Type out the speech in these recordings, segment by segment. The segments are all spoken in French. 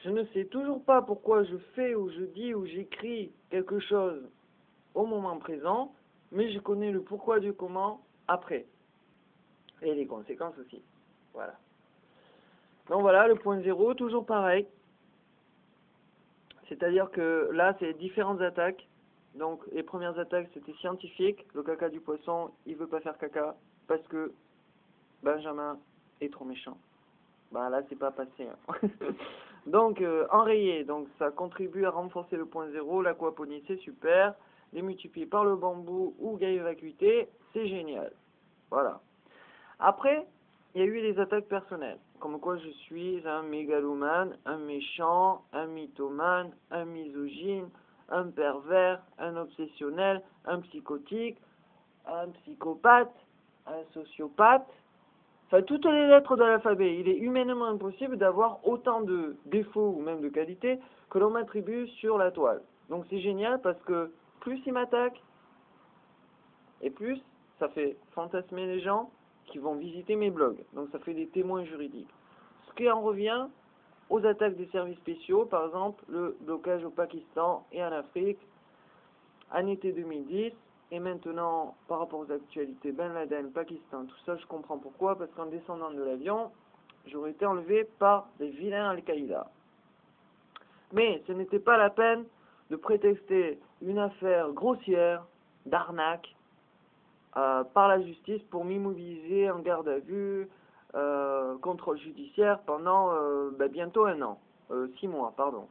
Je ne sais toujours pas pourquoi je fais ou je dis ou j'écris quelque chose au moment présent, mais je connais le pourquoi du comment après. Et les conséquences aussi. Voilà. Donc voilà, le point zéro, toujours pareil. C'est-à-dire que là, c'est différentes attaques. Donc les premières attaques, c'était scientifique. Le caca du poisson, il veut pas faire caca parce que Benjamin est trop méchant. Bah là, c'est pas passé. Hein. Donc, enrayé, donc ça contribue à renforcer le point zéro. L'aquaponie, c'est super. Démultiplié par le bambou ou gaïa vacuité, c'est génial. Voilà. Après, il y a eu des attaques personnelles. Comme quoi je suis un mégalomane, un méchant, un mythomane, un misogyne, un pervers, un obsessionnel, un psychotique, un psychopathe, un sociopathe. Enfin, toutes les lettres de l'alphabet. Il est humainement impossible d'avoir autant de défauts ou même de qualités que l'on m'attribue sur la toile. Donc c'est génial parce que plus il m'attaque, et plus ça fait fantasmer les gens qui vont visiter mes blogs. Donc ça fait des témoins juridiques. Ce qui en revient aux attaques des services spéciaux, par exemple le blocage au Pakistan et en Afrique en été 2010. Et maintenant, par rapport aux actualités, Ben Laden, Pakistan, tout ça, je comprends pourquoi, parce qu'en descendant de l'avion, j'aurais été enlevé par des vilains Al-Qaïda. Mais ce n'était pas la peine de prétexter une affaire grossière, d'arnaque, par la justice pour m'immobiliser en garde à vue, contrôle judiciaire pendant bientôt un an. 6 mois, pardon.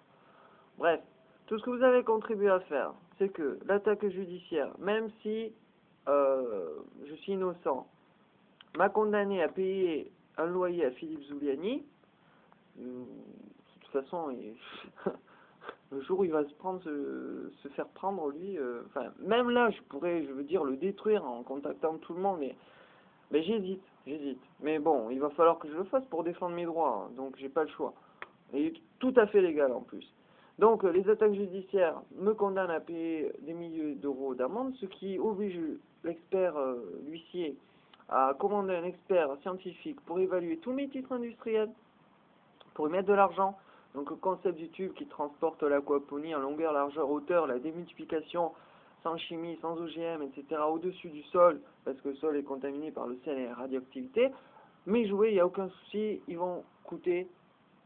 Bref, tout ce que vous avez contribué à faire, c'est que l'attaque judiciaire, même si je suis innocent, m'a condamné à payer un loyer à Philippe Zuliani. De toute façon, le jour où il va se faire prendre, lui, même là, je veux dire, le détruire en contactant tout le monde, mais j'hésite. Mais bon, il va falloir que je le fasse pour défendre mes droits, hein, donc j'ai pas le choix. Et tout à fait légal en plus. Donc les attaques judiciaires me condamnent à payer des milliers d'euros d'amende, ce qui oblige l'expert l'huissier à commander un expert scientifique pour évaluer tous mes titres industriels, pour y mettre de l'argent. Donc le concept du tube qui transporte l'aquaponie en longueur, largeur, hauteur, la démultiplication sans chimie, sans OGM, etc. au-dessus du sol, parce que le sol est contaminé par le sel et la radioactivité. Mes jouets, il n'y a aucun souci, ils vont coûter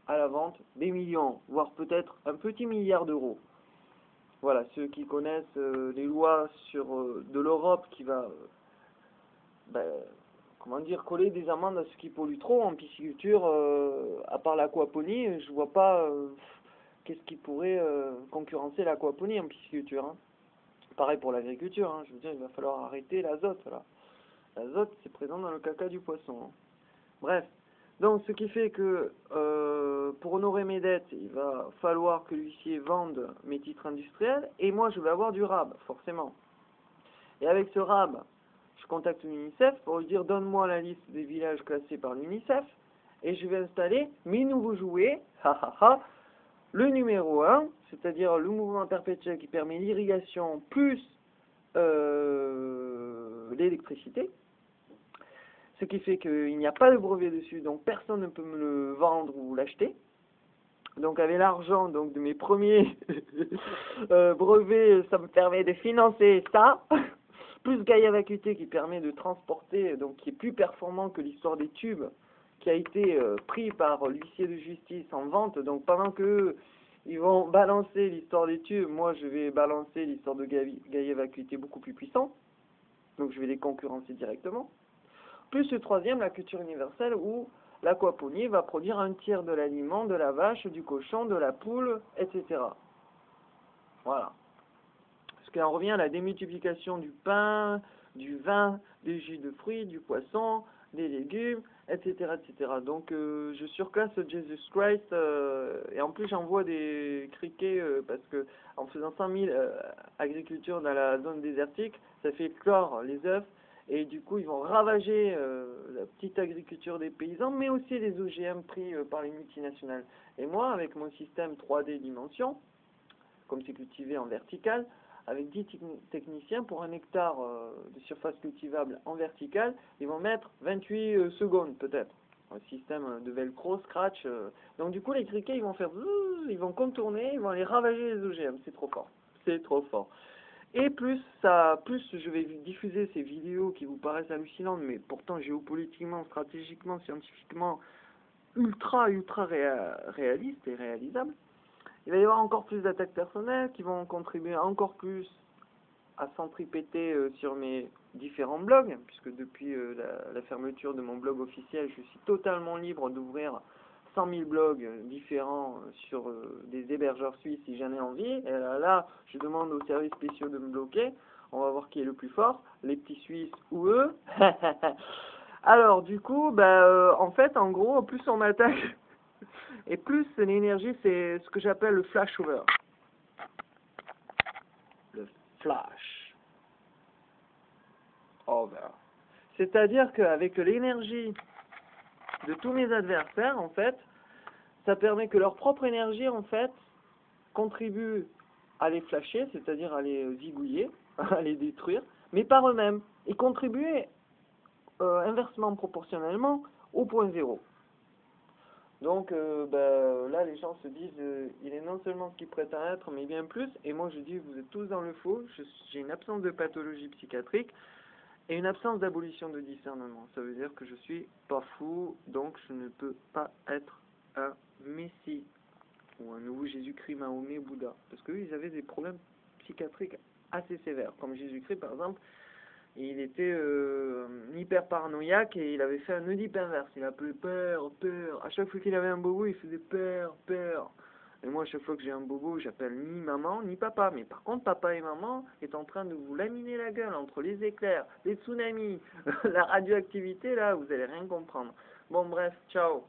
à la vente des millions, voire peut-être un petit milliard d'euros. Voilà, ceux qui connaissent les lois de l'Europe qui va, coller des amendes à ceux qui polluent trop en pisciculture, à part l'aquaponie, je vois pas qu'est-ce qui pourrait concurrencer l'aquaponie en pisciculture. Hein. Pareil pour l'agriculture, hein, je veux dire, il va falloir arrêter l'azote, là. L'azote, c'est présent dans le caca du poisson. Hein. Bref. Donc, ce qui fait que pour honorer mes dettes, il va falloir que l'huissier vende mes titres industriels et moi, je vais avoir du RAB, forcément. Et avec ce RAB, je contacte l'UNICEF pour lui dire donne-moi la liste des villages classés par l'UNICEF et je vais installer mes nouveaux jouets, le numéro 1, c'est-à-dire le mouvement perpétuel qui permet l'irrigation plus l'électricité. Ce qui fait qu'il n'y a pas de brevet dessus, donc personne ne peut me le vendre ou l'acheter. Donc avec l'argent donc de mes premiers brevets, ça me permet de financer ça. Plus Gaïa Vacuité qui permet de transporter, donc qui est plus performant que l'histoire des tubes, qui a été pris par l'huissier de justice en vente. Donc pendant que ils vont balancer l'histoire des tubes, moi je vais balancer l'histoire de Gaïa Vacuité beaucoup plus puissant. Donc je vais les concurrencer directement. Plus le troisième, la culture universelle, où l'aquaponie va produire un tiers de l'aliment de la vache, du cochon, de la poule, etc. Voilà. Ce qui en revient à la démultiplication du pain, du vin, des jus de fruits, du poisson, des légumes, etc. etc. Donc je surclasse Jesus Christ et en plus j'envoie des criquets parce que en faisant 100 000 agricultures dans la zone désertique, ça fait clore les œufs. Et du coup, ils vont ravager la petite agriculture des paysans, mais aussi les OGM pris par les multinationales. Et moi, avec mon système 3D dimension, comme c'est cultivé en vertical, avec 10 techniciens pour 1 hectare de surface cultivable en vertical, ils vont mettre 28 secondes peut-être. un système de velcro, scratch. Donc du coup, les criquets, ils vont faire... Ils vont contourner, ils vont aller ravager les OGM. C'est trop fort. C'est trop fort. Et plus je vais diffuser ces vidéos qui vous paraissent hallucinantes, mais pourtant géopolitiquement, stratégiquement, scientifiquement, ultra réalistes et réalisables, il va y avoir encore plus d'attaques personnelles qui vont contribuer encore plus à centripeter sur mes différents blogs, puisque depuis la fermeture de mon blog officiel, je suis totalement libre d'ouvrir 100 000 blogs différents sur des hébergeurs suisses si j'en ai envie. Et là, je demande aux services spéciaux de me bloquer. On va voir qui est le plus fort, les petits Suisses ou eux. Alors, du coup, en fait, en gros, plus on m'attaque, et plus l'énergie, c'est ce que j'appelle le flashover. Le flash over. C'est-à-dire qu'avec l'énergie de tous mes adversaires, en fait, ça permet que leur propre énergie, en fait, contribue à les flasher, c'est-à-dire à les zigouiller, à les détruire, mais par eux-mêmes, et contribuer inversement proportionnellement au point zéro. Donc là, les gens se disent, il est non seulement ce qu'il prétend être, mais bien plus, et moi je dis, vous êtes tous dans le faux, j'ai une absence de pathologie psychiatrique, et une absence d'abolition de discernement. Ça veut dire que je suis pas fou, donc je ne peux pas être un messie, ou un nouveau Jésus-Christ, Mahomet, Bouddha. Parce qu'eux, ils avaient des problèmes psychiatriques assez sévères. Comme Jésus-Christ, par exemple, il était hyper paranoïaque et il avait fait un Oedipe inverse. Il appelait peur, peur. À chaque fois qu'il avait un bobo, il faisait peur, peur. Et moi, à chaque fois que j'ai un bobo, j'appelle ni maman, ni papa. Mais par contre, papa et maman est en train de vous laminer la gueule entre les éclairs, les tsunamis, la radioactivité, là, vous allez rien comprendre. Bon, bref, ciao.